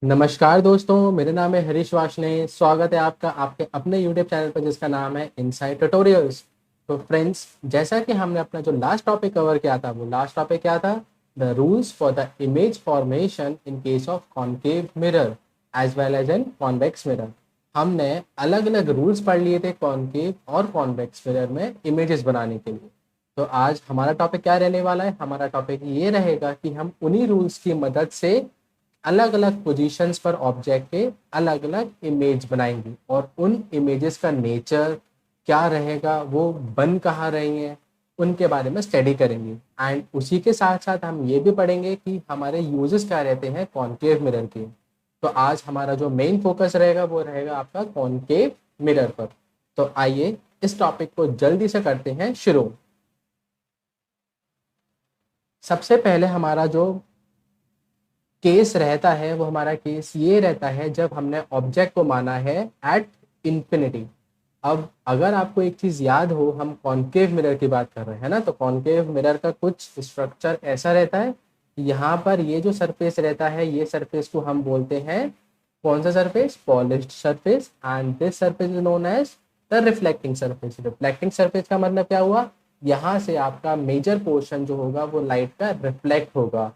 नमस्कार दोस्तों, मेरा नाम है हरीश वाशने। स्वागत है आपका आपके अपने यूट्यूब चैनल पर जिसका नाम है इनसाइड ट्यूटोरियल्स। तो फ्रेंड्स, जैसा कि हमने अपना जो लास्ट टॉपिक कवर किया था, वो लास्ट टॉपिक क्या था? The rules for the image formation in case of concave mirror as well as in convex mirror. हमने अलग अलग रूल्स पढ़ लिए थे कॉन्केव और कॉन्वेक्स मिरर में इमेजेस बनाने के लिए। तो आज हमारा टॉपिक क्या रहने वाला है? हमारा टॉपिक ये रहेगा कि हम उन्हीं रूल्स की मदद से अलग अलग पोजीशंस पर ऑब्जेक्ट के अलग अलग इमेज बनाएंगे और उन इमेजेस का नेचर क्या रहेगा, वो बन कहाँ रही हैं, उनके बारे में स्टडी करेंगे। एंड उसी के साथ साथ हम ये भी पढ़ेंगे कि हमारे यूजेस क्या रहते हैं कॉन्केव मिरर के। तो आज हमारा जो मेन फोकस रहेगा वो रहेगा आपका कॉन्केव मिरर पर। तो आइए इस टॉपिक को जल्दी से करते हैं शुरू। सबसे पहले हमारा जो केस रहता है वो हमारा केस ये रहता है जब हमने ऑब्जेक्ट को माना है एट इंफिनिटी। अब अगर आपको एक चीज याद हो, हम कॉन्केव मिरर की बात कर रहे हैं ना, तो कॉन्केव मिरर का कुछ स्ट्रक्चर ऐसा रहता है कि यहाँ पर ये जो सरफेस रहता है, ये सरफेस को हम बोलते हैं कौन सा surface? Polished surface. And this surface is known as the reflecting surface. Reflecting surface का मतलब क्या हुआ? यहाँ से आपका मेजर पोर्शन जो होगा वो लाइट का रिफ्लेक्ट होगा।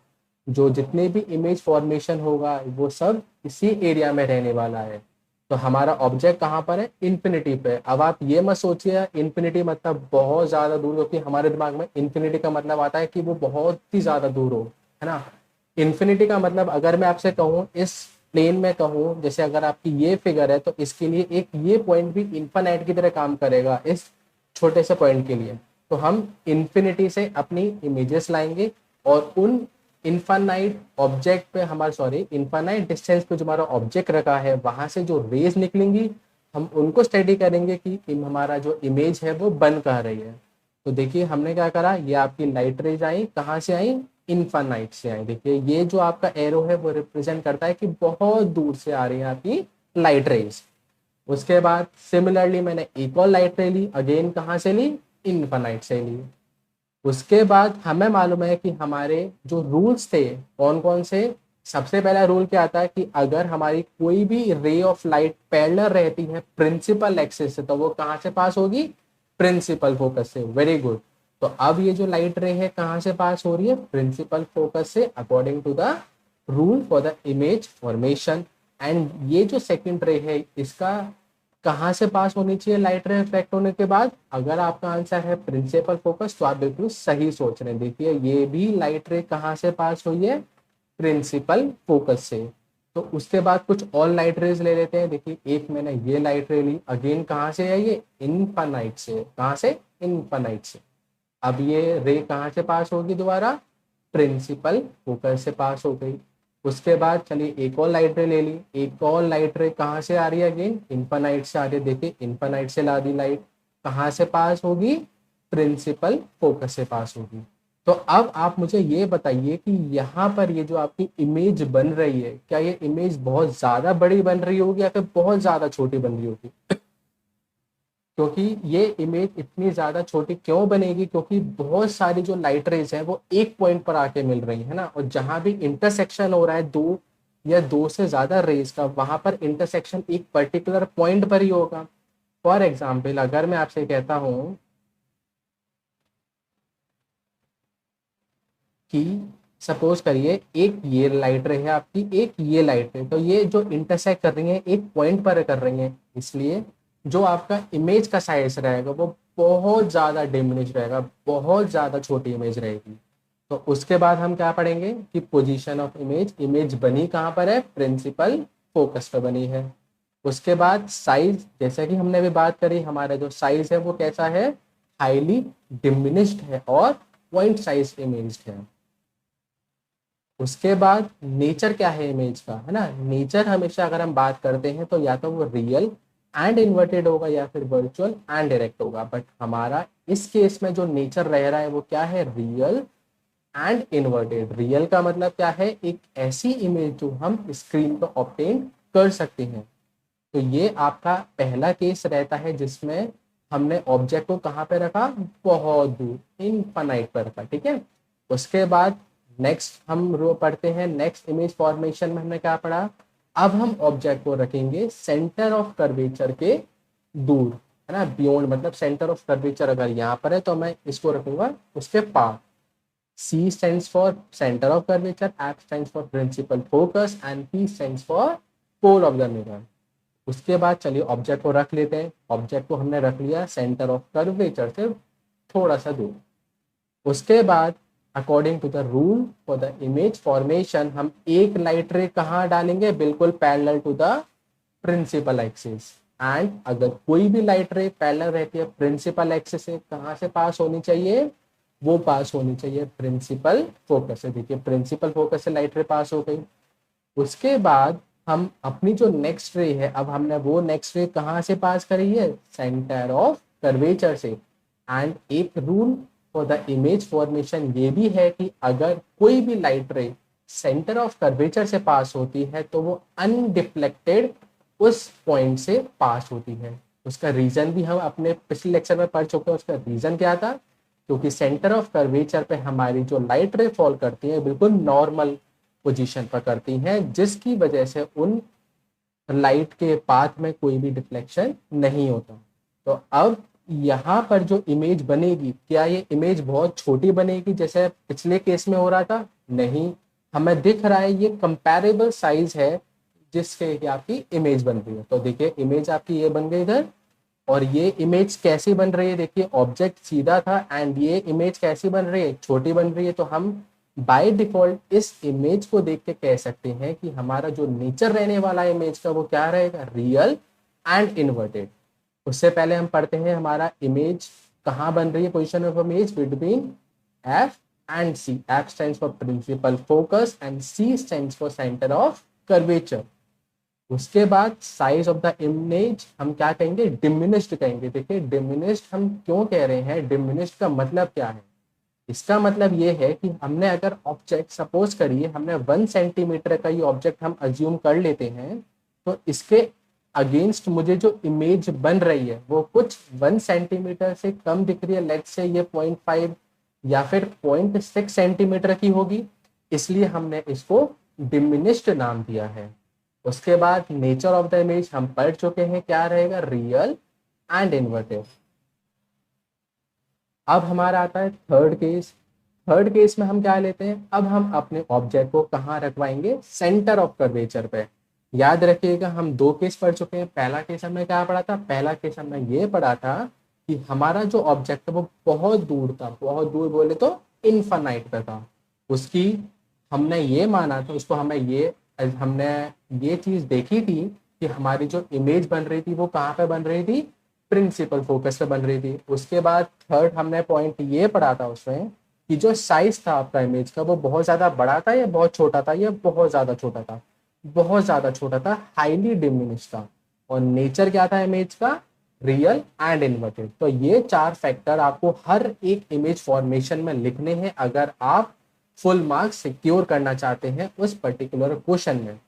जो जितने भी इमेज फॉर्मेशन होगा वो सब इसी एरिया में रहने वाला है। तो हमारा ऑब्जेक्ट कहाँ पर है? इन्फिनिटी पे। अब आप ये मत सोचिए इन्फिनिटी मतलब बहुत ज्यादा दूर, क्योंकि हमारे दिमाग में इन्फिनिटी का मतलब आता है कि वो बहुत ही ज्यादा दूर हो, है ना। इन्फिनिटी का मतलब अगर मैं आपसे कहूँ, इस प्लेन में कहूँ, जैसे अगर आपकी ये फिगर है तो इसके लिए एक ये पॉइंट भी इन्फानाइट की तरह काम करेगा इस छोटे से पॉइंट के लिए। तो हम इन्फिनिटी से अपनी इमेजेस लाएंगे और उन इनफानाइट ऑब्जेक्ट पे हमारा इनफानाइट डिस्टेंस पे जो हमारा ऑब्जेक्ट रखा है वहां से जो रेज निकलेंगी हम उनको स्टडी करेंगे कि हमारा जो इमेज है वो बन कहाँ रही है। तो देखिए हमने क्या करा, ये आपकी लाइट रेज आई, कहाँ से आई? इनफानाइट से आई। देखिए ये जो आपका एरो है वो रिप्रेजेंट करता है कि बहुत दूर से आ रही है आपकी लाइट रेज। उसके बाद सिमिलरली मैंने एक और लाइट रे ली, अगेन कहाँ से ली? इनफानाइट से ली। उसके बाद हमें मालूम है कि हमारे जो रूल्स थे कौन कौन से। सबसे पहला रूल क्या आता है कि अगर हमारी कोई भी रे ऑफ लाइट पैरेलल रहती है प्रिंसिपल एक्सिस से तो वो कहाँ से पास होगी? प्रिंसिपल फोकस से। Very good. तो अब ये जो लाइट रे है कहाँ से पास हो रही है? प्रिंसिपल फोकस से, according to the rule for the image formation. And ये जो सेकंड रे है इसका कहाँ से पास होनी चाहिए लाइट रे रिफ्लेक्ट होने के बाद? अगर आपका आंसर है प्रिंसिपल फोकस तो आप बिल्कुल सही सोच रहे हैं। देखिए ये भी लाइट रे कहाँ से पास हुई है? प्रिंसिपल फोकस से। तो उसके बाद कुछ और लाइट रेज ले लेते हैं। देखिए एक मैंने ये लाइट रे ली, अगेन कहाँ से है ये? इनफानाइट से। कहाँ से? इनफानाइट से। अब ये रे कहाँ से पास होगी दोबारा? प्रिंसिपल फोकस से पास हो गई। उसके बाद चलिए एक और लाइट रे ले ली, एक और लाइट रे कहाँ से आ रही है? अगेन इन्फानाइट से आ रही है। देखिए इन्फानाइट से ला दी लाइट, कहाँ से पास होगी? प्रिंसिपल फोकस से पास होगी। तो अब आप मुझे ये बताइए कि यहाँ पर ये जो आपकी इमेज बन रही है, क्या ये इमेज बहुत ज्यादा बड़ी बन रही होगी या फिर बहुत ज्यादा छोटी बन रही होगी? क्योंकि ये इमेज इतनी ज्यादा छोटी क्यों बनेगी? क्योंकि बहुत सारी जो लाइट रेज है वो एक पॉइंट पर आके मिल रही है ना, और जहां भी इंटरसेक्शन हो रहा है दो या दो से ज्यादा रेज का, वहां पर इंटरसेक्शन एक पर्टिकुलर पॉइंट पर ही होगा। फॉर एग्जाम्पल अगर मैं आपसे कहता हूं कि सपोज करिए एक ये लाइट रे है आपकी, एक ये लाइट रे, तो ये जो इंटरसेक्ट कर रही है एक पॉइंट पर कर रही है, इसलिए जो आपका इमेज का साइज रहेगा वो बहुत ज्यादा डिमिनिश रहेगा, बहुत ज्यादा छोटी इमेज रहेगी। तो उसके बाद हम क्या पढ़ेंगे कि पोजीशन ऑफ इमेज, इमेज बनी कहाँ पर है? प्रिंसिपल फोकस पर बनी है। उसके बाद साइज, जैसा कि हमने अभी बात करी, हमारा जो साइज है वो कैसा है? हाईली डिमिनिश्ड है और पॉइंट साइज इमेज है। उसके बाद नेचर क्या है इमेज का, है ना। नेचर हमेशा अगर हम बात करते हैं तो या तो वो रियल एंड इन्वर्टेड होगा या फिर वर्चुअल एंड डायरेक्ट होगा, बट हमारा इस केस में जो नेचर रह रहा है वो क्या है? Real and inverted. रियल का मतलब क्या है? एक ऐसी इमेज जो हम स्क्रीन पर ऑब्टेन कर सकते हैं। तो ये आपका पहला केस रहता है जिसमें हमने ऑब्जेक्ट को कहाँ पे रखा? बहुत दूर, इनफाइनाइट पर रखा, ठीक है। उसके बाद नेक्स्ट हम रो पढ़ते हैं, नेक्स्ट इमेज फॉर्मेशन में हमने क्या पढ़ा? अब हम ऑब्जेक्ट को रखेंगे सेंटर ऑफ कर्वेचर के दूर, है ना, बियॉन्ड, मतलब सेंटर ऑफ कर्वेचर अगर यहाँ पर है तो मैं इसको रखूंगा उसके पार। C stands for center of curvature, F stands for principal focus and P stands for pole of the mirror। उसके बाद चलिए ऑब्जेक्ट को रख लेते हैं। ऑब्जेक्ट को हमने रख लिया सेंटर ऑफ कर्वेचर से थोड़ा सा दूर। उसके बाद according to the rule for the image formation हम एक लाइट रे कहाँ डालेंगे, बिल्कुल parallel to the principal axis. And अगर कोई भी लाइट रे पैरेलल रहती है प्रिंसिपल एक्सिस से, कहाँ से पास होनी चाहिए, वो पास होनी चाहिए प्रिंसिपल फोकस से। देखिए प्रिंसिपल फोकस से लाइट रे पास हो गई। उसके बाद हम अपनी जो नेक्स्ट रे है, अब हमने वो नेक्स्ट रे कहाँ से पास करी है, सेंटर ऑफ कर्वेचर से। एंड एक rule for the image formation ये भी है कि अगर कोई भी लाइट रे सेंटर ऑफ कर्वेचर से पास होती है तो वो अनडिफ्लेक्टेड उस पॉइंट से पास होती है। उसका रीजन भी हम अपने पिछले लेक्चर में पढ़ चुके हैं। उसका रीजन क्या था, क्योंकि सेंटर ऑफ कर्वेचर पे हमारी जो लाइट रे फॉल करती है बिल्कुल नॉर्मल पोजीशन पर करती हैं, जिसकी वजह से उन लाइट के पाथ में कोई भी डिफ्लेक्शन नहीं होता। तो अब यहाँ पर जो इमेज बनेगी, क्या ये इमेज बहुत छोटी बनेगी जैसे पिछले केस में हो रहा था, नहीं, हमें दिख रहा है ये कंपैरेबल साइज है जिसके आपकी इमेज बन रही है। तो देखिए इमेज आपकी ये बन गई इधर, और ये इमेज कैसी बन रही है, देखिए ऑब्जेक्ट सीधा था एंड ये इमेज कैसी बन रही है, छोटी बन रही है। तो हम बाय डिफॉल्ट इस इमेज को देख के कह सकते हैं कि हमारा जो नेचर रहने वाला इमेज का वो क्या रहेगा, रियल एंड इन्वर्टेड। उससे पहले हम पढ़ते हैं हमारा इमेज कहाँ बन रही है, position of image between F and C. F stands for principal focus and C stands for centre of curvature. उसके बाद साइज ऑफ द इमेज हम क्या कहेंगे, डिमिनिश्ड कहेंगे। देखिए डिमिनिश्ड हम क्यों कह रहे हैं, डिमिनिश्ड का मतलब क्या है, इसका मतलब ये है कि हमने अगर ऑब्जेक्ट सपोज करिए हमने 1 सेंटीमीटर का ये ऑब्जेक्ट हम अज्यूम कर लेते हैं, तो इसके अगेंस्ट मुझे जो इमेज बन रही है वो कुछ 1 सेंटीमीटर से कम दिख रही है, लेट्स से ये 0.5 या फिर 0.6 सेंटीमीटर की होगी, इसलिए हमने इसको डिमिनिश्ड नाम दिया है। उसके बाद नेचर ऑफ द इमेज हम पढ़ चुके हैं, क्या रहेगा, रियल एंड इन्वर्टेड। अब हमारा आता है थर्ड केस। थर्ड केस में हम क्या लेते हैं, अब हम अपने ऑब्जेक्ट को कहाँ रखवाएंगे, सेंटर ऑफ कर्वेचर पे। याद रखिएगा हम 2 केस पढ़ चुके हैं। पहला केस हमने क्या पढ़ा था, पहला केस हमने ये पढ़ा था कि हमारा जो ऑब्जेक्ट है वो बहुत दूर था, बहुत दूर बोले तो इनफाइनाइट पे था। उसकी हमने ये माना था, उसको हमने ये चीज देखी थी कि हमारी जो इमेज बन रही थी वो कहाँ पे बन रही थी, प्रिंसिपल फोकस पे बन रही थी। उसके बाद थर्ड हमने पॉइंट ये पढ़ा था उसमें कि जो साइज था आपका इमेज का वो बहुत ज्यादा बड़ा था या बहुत छोटा था, या बहुत ज्यादा छोटा था, बहुत ज्यादा छोटा था, हाईली डिमिनिश था। और नेचर क्या था इमेज का, रियल एंड इन्वर्टेड। तो ये 4 फैक्टर आपको हर एक इमेज फॉर्मेशन में लिखने हैं अगर आप फुल मार्क्स सिक्योर करना चाहते हैं उस पर्टिकुलर क्वेश्चन में।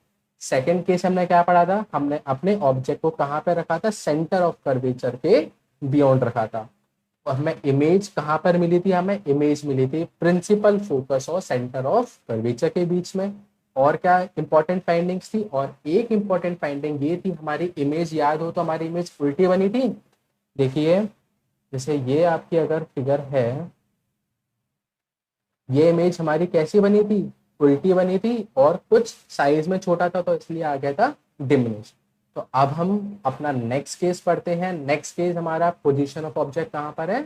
सेकंड केस हमने क्या पढ़ा था, हमने अपने ऑब्जेक्ट को कहाँ पे रखा था, सेंटर ऑफ कर्वेचर के बियॉन्ड रखा था। और हमें इमेज कहाँ पर मिली थी, हमें इमेज मिली थी प्रिंसिपल फोकस और सेंटर ऑफ कर्वेचर के बीच में। और क्या इंपॉर्टेंट फाइंडिंग्स थी, और एक इंपॉर्टेंट फाइंडिंग ये थी, हमारी इमेज याद हो तो हमारी इमेज उल्टी बनी थी। देखिए जैसे ये आपकी अगर फिगर है, ये इमेज हमारी कैसी बनी थी, उल्टी बनी थी और कुछ साइज में छोटा था, तो इसलिए आ गया था डिमिनिश। तो अब हम अपना नेक्स्ट केस पढ़ते हैं। नेक्स्ट केस हमारा पोजीशन ऑफ ऑब्जेक्ट कहाँ पर है,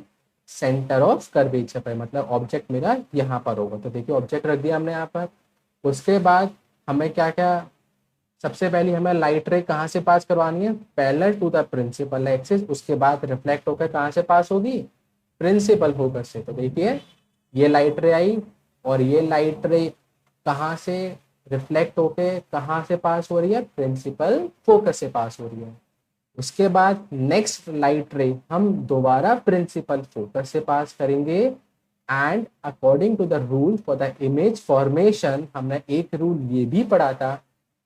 सेंटर ऑफ कर्वेचर पर, मतलब ऑब्जेक्ट मेरा यहाँ पर होगा। तो देखिए ऑब्जेक्ट रख दिया हमने यहाँ पर। उसके बाद हमें क्या क्या, सबसे पहले हमें लाइट रे कहाँ से पास करवानी है, parallel to the principal axis. उसके बाद रिफ्लेक्ट होकर कहाँ से पास होगी, प्रिंसिपल फोकस से। तो देखिए ये लाइट रे आई और ये लाइट रे कहाँ से रिफ्लेक्ट होके कहाँ से पास हो रही है, प्रिंसिपल फोकस से पास हो रही है। उसके बाद नेक्स्ट लाइट रे हम दोबारा प्रिंसिपल फोकस से पास करेंगे। And according to the rule for the image formation हमने एक रूल ये भी पढ़ा था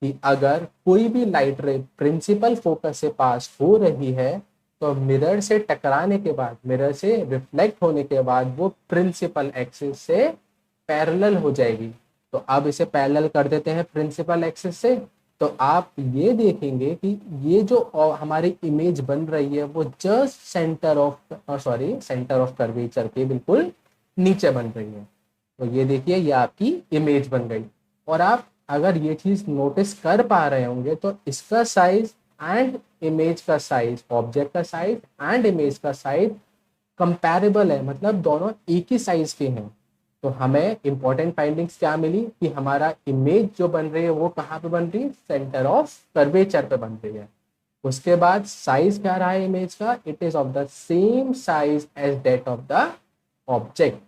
कि अगर कोई भी लाइट रे प्रिंसिपल फोकस से पास हो रही है तो मिरर से टकराने के बाद, मिरर से रिफ्लेक्ट होने के बाद वो प्रिंसिपल एक्सिस से पैरेलल हो जाएगी। तो अब इसे पैरेलल कर देते हैं प्रिंसिपल एक्सिस से। तो आप ये देखेंगे कि ये जो हमारी इमेज बन रही है वो जस्ट सेंटर ऑफ कर्वेचर के बिल्कुल नीचे बन रही है। तो ये देखिए ये आपकी इमेज बन गई। और आप अगर ये चीज नोटिस कर पा रहे होंगे तो इसका साइज एंड इमेज का साइज, ऑब्जेक्ट का साइज एंड इमेज का साइज कंपैरेबल है, मतलब दोनों एक ही साइज के हैं। तो हमें इंपॉर्टेंट फाइंडिंग्स क्या मिली कि हमारा इमेज जो बन रही है वो कहाँ पे बन रही है, सेंटर ऑफ कर्वेचर पे बन रही है। उसके बाद साइज क्या रहा है इमेज का, it is of the same size as that of the object.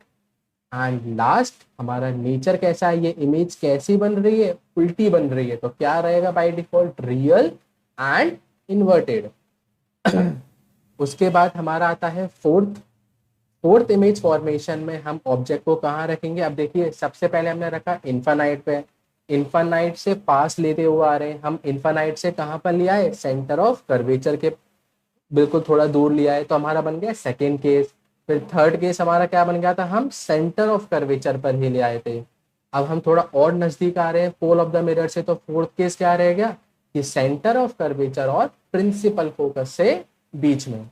And last हमारा नेचर कैसा है, ये इमेज कैसी बन रही है, उल्टी बन रही है। तो क्या रहेगा by default, real and inverted. उसके बाद हमारा आता है फोर्थ इमेज फॉर्मेशन में हम ऑब्जेक्ट को कहाँ रखेंगे। अब देखिए सबसे पहले हमने रखा इन्फानाइट पे, इन्फानाइट से पास लेते हुए आ रहे हैं हम, इन्फानाइट से कहाँ पर लिया है, सेंटर ऑफ कर्वेचर के बिल्कुल थोड़ा दूर लिया है, तो हमारा बन गया सेकेंड केस। फिर थर्ड केस हमारा क्या बन गया था, हम सेंटर ऑफ कर्वेचर पर ही ले आए थे। अब हम थोड़ा और नजदीक आ रहे हैं पोल ऑफ द मिरर से, तो फोर्थ केस क्या रह गया कि सेंटर ऑफ कर्वेचर और प्रिंसिपल फोकस से बीच में।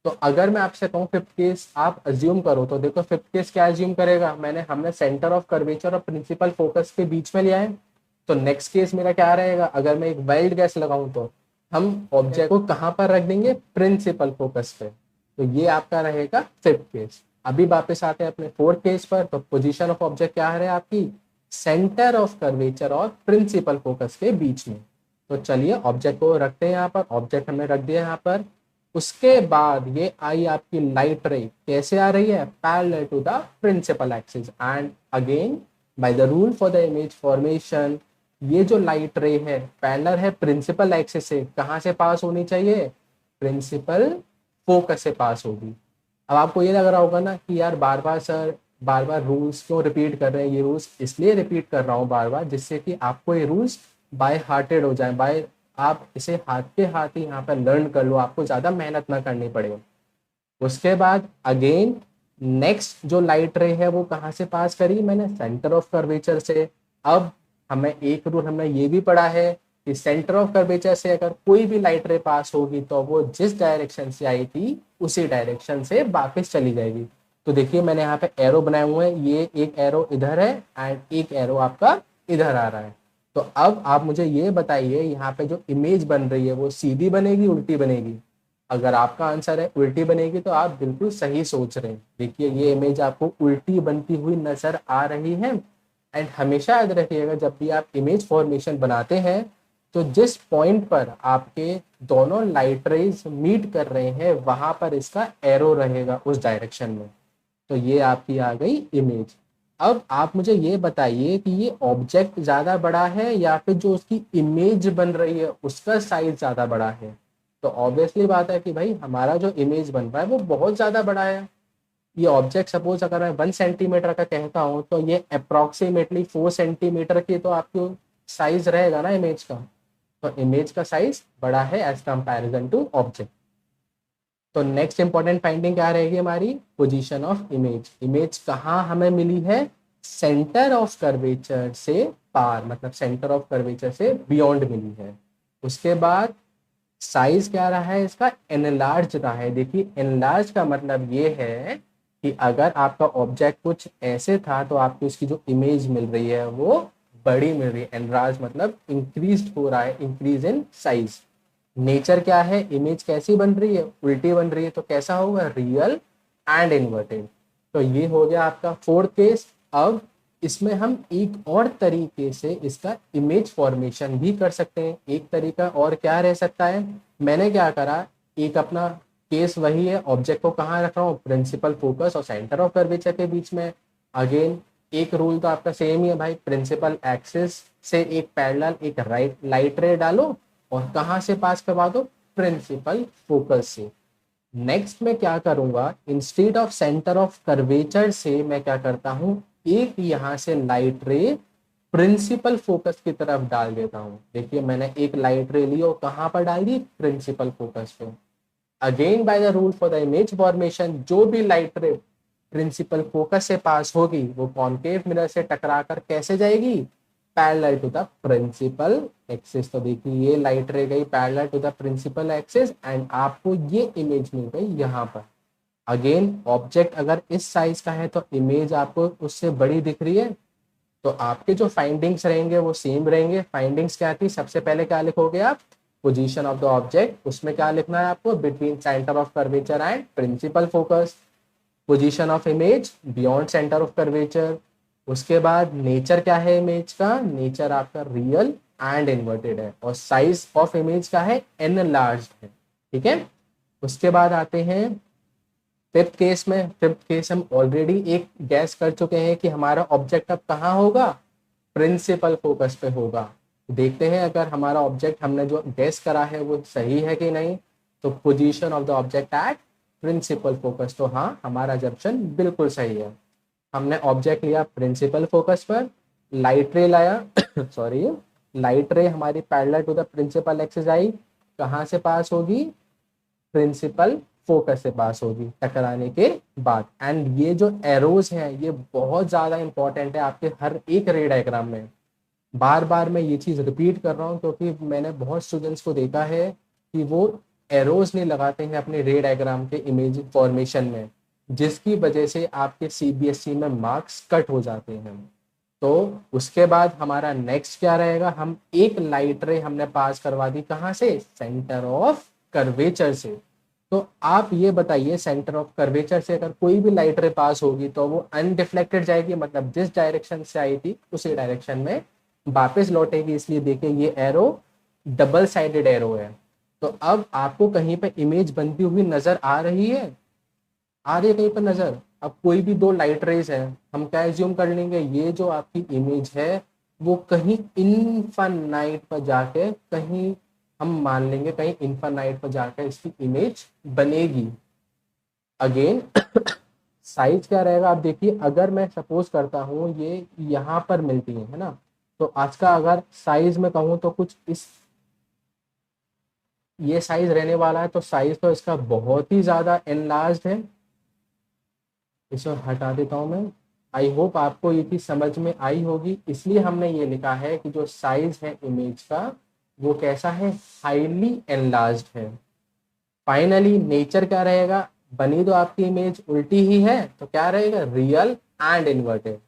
तो अगर मैं आपसे कहूँ फिफ्थ केस आप अज्यूम करो, तो देखो फिफ्थ केस क्या अज्यूम करेगा, हमने सेंटर ऑफ कर्वेचर और प्रिंसिपल फोकस के बीच में लिया है। तो नेक्स्ट केस मेरा क्या रहेगा, अगर मैं एक वाइल्ड गैस लगाऊं तो हम ऑब्जेक्ट को कहाँ पर रख देंगे, प्रिंसिपल फोकस पे। तो ये आपका रहेगा फिफ्थ केस। अभी वापस आते हैं अपने फोर्थ केस पर। तो पोजीशन ऑफ ऑब्जेक्ट क्या है आपकी, सेंटर ऑफ कर्वेचर और प्रिंसिपल फोकस के बीच में। तो चलिए ऑब्जेक्ट को रखते हैं यहाँ पर, ऑब्जेक्ट हमने रख दिया यहाँ पर। उसके बाद ये आई आपकी लाइट रे, कैसे आ रही है, parallel to the principal axis. And again by the rule for the image formation, ये जो लाइट रे है पैरेलल है प्रिंसिपल एक्सिस से, कहाँ से पास होनी चाहिए, प्रिंसिपल फोकस से पास होगी। अब आपको ये लग रहा होगा ना कि यार बार बार सर बार बार रूल्स क्यों रिपीट कर रहे हैं, ये रूल्स इसलिए रिपीट कर रहा हूँ बार बार जिससे कि आपको ये रूल्स बाय हार्टेड हो जाए, बाय आप इसे हाथ के हाथ ही यहाँ पर लर्न कर लो, आपको ज़्यादा मेहनत ना करनी पड़े। उसके बाद अगेन नेक्स्ट जो लाइट रे है वो कहाँ से पास करी, मैंने सेंटर ऑफ कर्वेचर से। अब हमें एक रूल हमने ये भी पढ़ा है कि सेंटर ऑफ कर्वेचर से अगर कोई भी लाइट रे पास होगी तो वो जिस डायरेक्शन से आई थी उसी डायरेक्शन से वापस चली जाएगी। तो देखिए मैंने यहाँ पे एरो बनाए हुए हैं, ये एक एरो इधर है एंड एक एरो आपका इधर आ रहा है। तो अब आप मुझे ये बताइए यहाँ पे जो इमेज बन रही है वो सीधी बनेगी उल्टी बनेगी। अगर आपका आंसर है उल्टी बनेगी तो आप बिल्कुल सही सोच रहे हैं। देखिए ये इमेज आपको उल्टी बनती हुई नजर आ रही है। एंड हमेशा याद रखिएगा जब भी आप इमेज फॉर्मेशन बनाते हैं तो जिस पॉइंट पर आपके दोनों लाइट रेज मीट कर रहे हैं वहां पर इसका एरो रहेगा उस डायरेक्शन में। तो ये आपकी आ गई इमेज। अब आप मुझे ये बताइए कि ये ऑब्जेक्ट ज्यादा बड़ा है या फिर जो उसकी इमेज बन रही है उसका साइज ज्यादा बड़ा है। तो ऑब्वियसली बात है कि भाई हमारा जो इमेज बन रहा है वो बहुत ज्यादा बड़ा है। ये ऑब्जेक्ट सपोज अगर मैं 1 सेंटीमीटर का कहता हूँ तो ये अप्रोक्सीमेटली 4 सेंटीमीटर की तो आपको साइज रहेगा ना इमेज का। तो इमेज का साइज बड़ा है एज कंपैरिजन टू ऑब्जेक्ट। तो नेक्स्ट इंपॉर्टेंट फाइंडिंग क्या रहेगी हमारी, पोजीशन ऑफ इमेज। इमेज कहाँ हमें मिली है, सेंटर ऑफ कर्वेचर से पार, मतलब सेंटर ऑफ कर्वेचर से बियॉन्ड मिली है। उसके बाद साइज क्या रहा है इसका, एनलार्ज रहा है। देखिए एनलार्ज का मतलब ये है कि अगर आपका ऑब्जेक्ट कुछ ऐसे था तो आपको इसकी जो इमेज मिल रही है वो बड़ी मिल रही है। एनलार्ज मतलब इंक्रीज हो रहा है, इंक्रीज इन साइज। नेचर क्या है, इमेज कैसी बन रही है, उल्टी बन रही है, तो कैसा होगा, रियल एंड इन्वर्टेड। तो ये हो गया आपका फोर्थ केस। अब इसमें हम एक और तरीके से इसका इमेज फॉर्मेशन भी कर सकते हैं। एक तरीका और क्या रह सकता है, मैंने क्या करा, एक अपना केस वही है, ऑब्जेक्ट को कहाँ रख रहा हूँ, प्रिंसिपल फोकस और सेंटर ऑफ कर्वेचर के बीच में। अगेन एक रूल तो आपका सेम ही है भाई, प्रिंसिपल एक्सिस से एक पैरेलल एक राइट लाइट रे डालो और कहाँ से पास करवा दो, प्रिंसिपल फोकस से। नेक्स्ट मैं क्या करूंगा, instead of centre of curvature से मैं क्या करता हूँ, एक यहाँ से लाइट रे प्रिंसिपल फोकस की तरफ डाल देता हूँ। देखिए मैंने एक लाइट रे ली और कहाँ पर डाल दी, प्रिंसिपल फोकस पे। Again by the rule for the image formation, जो भी लाइट रे प्रिंसिपल फोकस से पास होगी वो कॉनकेव मिरर से टकरा कर कैसे जाएगी, parallel to the principal axis. तो देखिए ये लाइट रे गई parallel to the principal axis and आपको ये इमेज मिल गई यहाँ पर। अगेन ऑब्जेक्ट अगर इस साइज का है तो इमेज आपको उससे बड़ी दिख रही है, तो आपके जो फाइंडिंग्स रहेंगे वो सेम रहेंगे। फाइंडिंग्स क्या थी, सबसे पहले क्या लिखोगे आप, पोजीशन ऑफ द ऑब्जेक्ट, उसमें क्या लिखना है आपको, between centre of curvature and principal focus. Position of image beyond centre of curvature. उसके बाद नेचर क्या है इमेज का, नेचर आपका रियल एंड इन्वर्टेड है, और साइज ऑफ इमेज का है एनलार्ज्ड है, ठीक है। उसके बाद आते हैं फिफ्थ केस में। फिफ्थ केस हम ऑलरेडी एक गैस कर चुके हैं कि हमारा ऑब्जेक्ट अब कहाँ होगा, प्रिंसिपल फोकस पे होगा। देखते हैं अगर हमारा ऑब्जेक्ट हमने जो गैस करा है वो सही है कि नहीं। तो position of the object at principal focus, तो हाँ हमारा जंक्शन बिल्कुल सही है। हमने ऑब्जेक्ट लिया प्रिंसिपल फोकस पर, लाइट रे लाया सॉरी, लाइट रे हमारी parallel to the principal axis आई, कहाँ से पास होगी, प्रिंसिपल फोकस से पास होगी टकराने के बाद। एंड ये जो एरोज हैं ये बहुत ज़्यादा इंपॉर्टेंट है आपके हर एक रे डायग्राम में। बार बार मैं ये चीज़ रिपीट कर रहा हूँ क्योंकि मैंने बहुत स्टूडेंट्स को देखा है कि वो एरोज नहीं लगाते हैं अपने रे डायग्राम के इमेज फॉर्मेशन में, जिसकी वजह से आपके सीबीएसई में मार्क्स कट हो जाते हैं। तो उसके बाद हमारा नेक्स्ट क्या रहेगा, हम एक लाइट रे हमने पास करवा दी, कहाँ से, सेंटर ऑफ कर्वेचर से। तो आप ये बताइए सेंटर ऑफ कर्वेचर से अगर कोई भी लाइट रे पास होगी तो वो अनडिफ्लेक्टेड जाएगी, मतलब जिस डायरेक्शन से आई थी उसी डायरेक्शन में वापस लौटेगी। इसलिए देखिए ये एरो डबल साइडेड एरो है। तो अब आपको कहीं पे इमेज बनती हुई नजर आ रही है, आ रही है कहीं पर नजर। अब कोई भी दो लाइट रेज है, हम क्या एज्यूम कर लेंगे, ये जो आपकी इमेज है वो कहीं इनफाइनाइट पर जाके, कहीं हम मान लेंगे कहीं इनफाइनाइट पर जाकर इसकी इमेज बनेगी। अगेन साइज क्या रहेगा, आप देखिए अगर मैं सपोज करता हूँ ये यहाँ पर मिलती है ना, तो आज का अगर साइज में कहूँ तो कुछ इस ये साइज रहने वाला है। तो साइज तो इसका बहुत ही ज़्यादा एनलार्ज्ड है, इसे हटा देता हूँ मैं। आई होप आपको ये चीज़ समझ में आई होगी, इसलिए हमने ये लिखा है कि जो साइज है इमेज का वो कैसा है, हाईली एनलार्ज्ड है। फाइनली नेचर क्या रहेगा, बनी तो आपकी इमेज उल्टी ही है तो क्या रहेगा, रियल एंड इन्वर्टेड।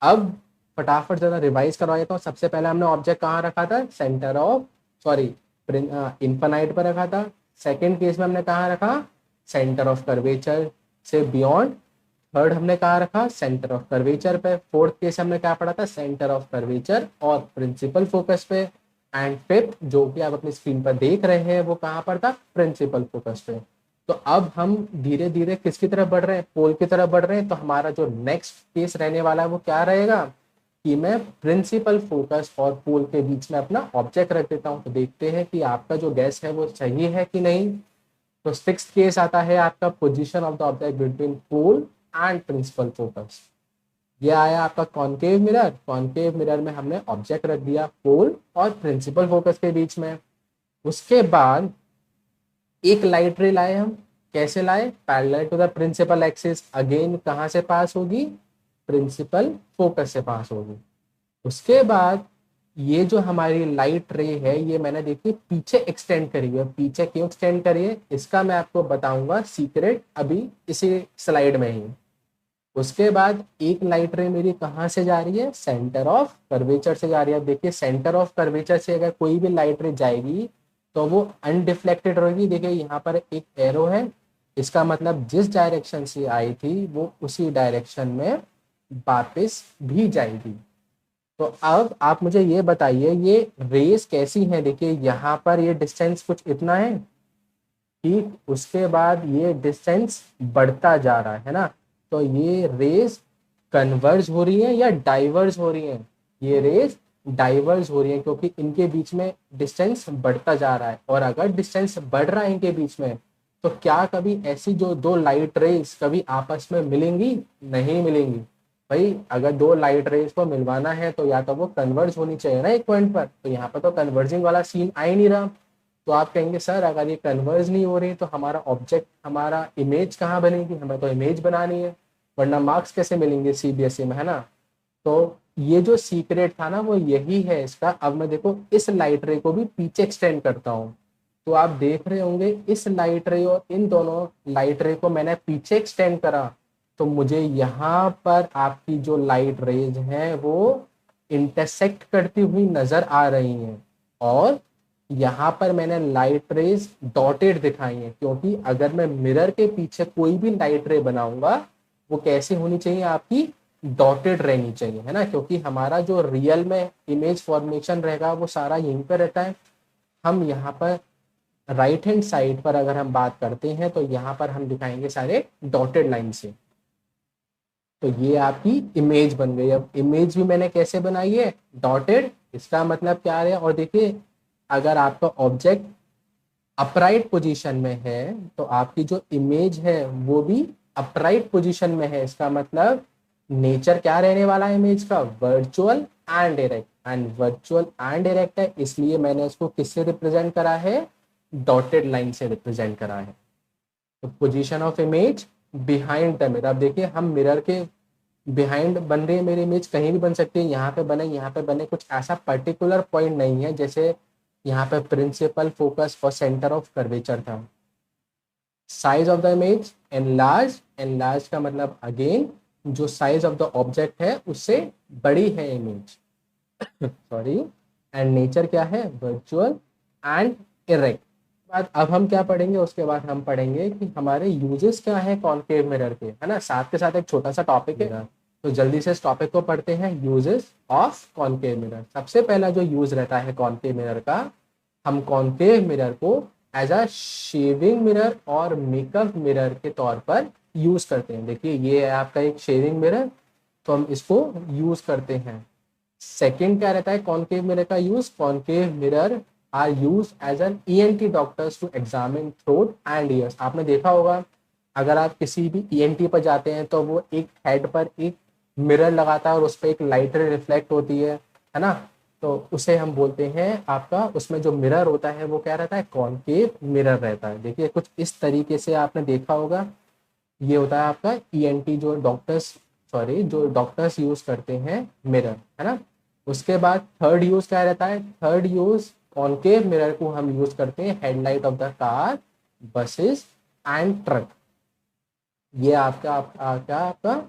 अब फटाफट जरा रिवाइज करवा देता हूँ। सबसे पहले हमने ऑब्जेक्ट कहाँ रखा था, सेंटर ऑफ सॉरी इन्फाइनाइट पर रखा था। सेकेंड केस में हमने कहाँ रखा, सेंटर ऑफ कर्वेचर से बियॉन्ड। थर्ड हमने कहाँ रखा, सेंटर ऑफ कर्वेचर पे। फोर्थ केस हमने क्या पढ़ा था, सेंटर ऑफ कर्वेचर और प्रिंसिपल फोकस पे। एंड फिफ्थ जो कि आप अपनी स्क्रीन पर देख रहे हैं वो कहाँ पर था, प्रिंसिपल फोकस पे। तो अब हम धीरे धीरे किसकी तरफ बढ़ रहे हैं, पोल की तरफ बढ़ रहे हैं। तो हमारा जो नेक्स्ट केस रहने वाला है वो क्या रहेगा कि मैं प्रिंसिपल फोकस और पोल के बीच में अपना ऑब्जेक्ट रख देता हूँ। तो देखते हैं कि आपका जो गैस है वो सही है कि नहीं। तो सिक्स्थ केस आता है आपका position of the object between pole and principal focus. ये आया आपका कॉनकेव मिरर। कॉनकेव मिरर में हमने ऑब्जेक्ट रख दिया पोल और प्रिंसिपल फोकस के बीच में। उसके बाद एक लाइट रे लाए हम, कैसे लाए, parallel to the principal axis. Again कहाँ से पास होगी, प्रिंसिपल फोकस से पास होगी। उसके बाद ये जो हमारी लाइट रे है ये मैंने देखी पीछे एक्सटेंड करी है। पीछे क्यों एक्सटेंड करी है इसका मैं आपको बताऊंगा सीक्रेट अभी इसी स्लाइड में ही। उसके बाद एक लाइट रे मेरी कहाँ से जा रही है, सेंटर ऑफ कर्वेचर से जा रही है। देखिए सेंटर ऑफ कर्वेचर से अगर कोई भी लाइट रे जाएगी तो वो अनडिफ्लेक्टेड रहेगी। देखिए यहाँ पर एक एरो है, इसका मतलब जिस डायरेक्शन से आई थी वो उसी डायरेक्शन में वापस भी जाएगी। तो अब आप मुझे ये बताइए ये रेस कैसी है। देखिए यहाँ पर ये डिस्टेंस कुछ इतना है, ठीक, उसके बाद ये डिस्टेंस बढ़ता जा रहा है ना। तो ये रेस कन्वर्ज हो रही है या डाइवर्ज हो रही है, ये रेस डाइवर्ज हो रही है क्योंकि इनके बीच में डिस्टेंस बढ़ता जा रहा है। और अगर डिस्टेंस बढ़ रहा है इनके बीच में तो क्या कभी ऐसी जो दो लाइट रेस कभी आपस में मिलेंगी, नहीं मिलेंगी। भाई अगर दो लाइट रेस को मिलवाना है तो या तो वो कन्वर्ज होनी चाहिए ना एक पॉइंट पर, तो यहाँ पर तो कन्वर्जिंग वाला सीन आ ही नहीं रहा। तो आप कहेंगे सर अगर ये कन्वर्ज नहीं हो रही तो हमारा ऑब्जेक्ट, हमारा इमेज कहाँ बनेगी, हमें तो इमेज बनानी है, वरना मार्क्स कैसे मिलेंगे सीबीएसई में, है ना। तो ये जो सीक्रेट था ना वो यही है इसका। अब मैं देखो इस लाइट रे को भी पीछे एक्सटेंड करता हूँ, तो आप देख रहे होंगे इस लाइट रे और इन दोनों लाइट रे को मैंने पीछे एक्सटेंड करा, तो मुझे यहाँ पर आपकी जो लाइट रेज हैं वो इंटरसेक्ट करती हुई नजर आ रही हैं। और यहाँ पर मैंने लाइट रेज डॉटेड दिखाई हैं, क्योंकि अगर मैं मिरर के पीछे कोई भी लाइट रे बनाऊंगा वो कैसी होनी चाहिए, आपकी डॉटेड रहनी चाहिए, है ना, क्योंकि हमारा जो रियल में इमेज फॉर्मेशन रहेगा वो सारा यहीं पर रहता है। हम यहाँ पर राइट हैंड साइड पर अगर हम बात करते हैं तो यहाँ पर हम दिखाएंगे सारे डॉटेड लाइन से। तो ये आपकी इमेज बन गई। अब इमेज भी मैंने कैसे बनाई है, डॉटेड। इसका मतलब क्या है, और देखिए अगर आपका ऑब्जेक्ट अपराइट पोजीशन में है तो आपकी जो इमेज है वो भी अपराइट पोजीशन में है। इसका मतलब नेचर क्या रहने वाला है इमेज का, virtual and direct. And virtual and direct है, इसलिए मैंने इसको किससे रिप्रेजेंट करा है, डॉटेड लाइन से रिप्रेजेंट करा है। तो position of image behind the mirror. अब देखिए हम मिरर के बिहाइंड बन रही है मेरी इमेज, कहीं भी बन सकती है, यहाँ पे बने यहाँ पे बने, कुछ ऐसा पर्टिकुलर पॉइंट नहीं है। जैसे यहाँ पे प्रिंसिपल फोकस और सेंटर ऑफ कर्वेचर था। Size of the image enlarge, enlarge का मतलब अगेन जो साइज ऑफ द ऑब्जेक्ट है उससे बड़ी है इमेज सॉरी। एंड नेचर क्या है, वर्चुअल एंड इरेक्ट। बाद अब हम क्या पढ़ेंगे, उसके बाद हम पढ़ेंगे कि हमारे यूजेस क्या है कॉनकेव मिरर के, है ना। साथ के साथ एक छोटा सा टॉपिक है, तो जल्दी से इस टॉपिक को पढ़ते हैं, यूजेस ऑफ कॉनकेव मिरर। सबसे पहला जो यूज रहता है कॉनकेव मिरर का, हम कॉनकेव मिरर को एज अ शेविंग मिरर और मेकअप मिरर के तौर पर यूज करते हैं। देखिए ये है आपका एक शेविंग मिरर, तो हम इसको यूज करते हैं। सेकंड क्या रहता है कॉनकेव मिरर का use, concave mirror are use as an ENT doctors to examine throat and ears. आपने देखा होगा अगर आप किसी भी ईएनटी पर जाते हैं तो वो एक हेड पर एक मिरर लगाता है और उस पर एक लाइट रिफ्लेक्ट होती है ना। तो उसे हम बोलते हैं आपका, उसमें जो मिरर होता है वो क्या रहता है, कॉनकेव मिरर रहता है। देखिए कुछ इस तरीके से आपने देखा होगा, ये होता है आपका ईएनटी जो डॉक्टर्स यूज करते हैं मिरर, है ना। उसके बाद थर्ड यूज क्या रहता है, थर्ड यूज कॉनकेव मिरर को हम यूज करते हैं headlight of the car, buses and truck. ये आपका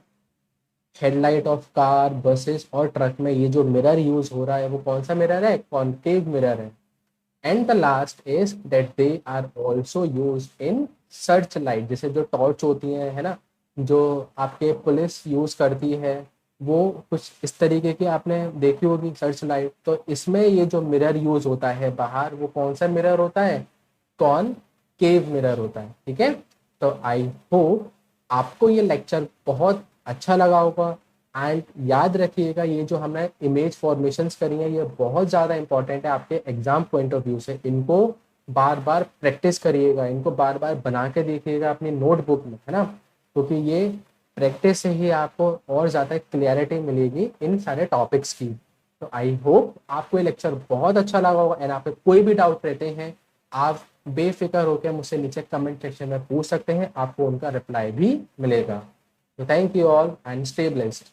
हेडलाइट ऑफ कार, बसेस और ट्रक में ये जो मिरर यूज हो रहा है वो कौन सा मिरर है, कॉनकेव मिरर है। And the last is that they are also use in search light, जैसे जो टॉर्च होती है ना, जो आपके पुलिस यूज करती है, वो कुछ इस तरीके की आपने देखी होगी सर्च लाइट। तो इसमें ये जो मिरर यूज होता है बाहर, वो कौन सा मिरर होता है, कॉनकेव मिरर होता है। ठीक है, तो आई होप आपको ये लेक्चर बहुत अच्छा लगा होगा। एंड याद रखिएगा ये जो हमने इमेज फॉर्मेशंस करी हैं ये बहुत ज़्यादा इंपॉर्टेंट है आपके एग्जाम पॉइंट ऑफ व्यू से। इनको बार बार प्रैक्टिस करिएगा, इनको बार बार बना के देखिएगा अपनी नोटबुक में, है ना, क्योंकि ये प्रैक्टिस से ही आपको और ज़्यादा क्लियरिटी मिलेगी इन सारे टॉपिक्स की। तो आई होप आपको ये लेक्चर बहुत अच्छा लगा होगा। एंड आपके कोई भी डाउट रहते हैं आप बेफिक्र होकर मुझसे नीचे कमेंट सेक्शन में पूछ सकते हैं, आपको उनका रिप्लाई भी मिलेगा। तो thank you all and stay blessed.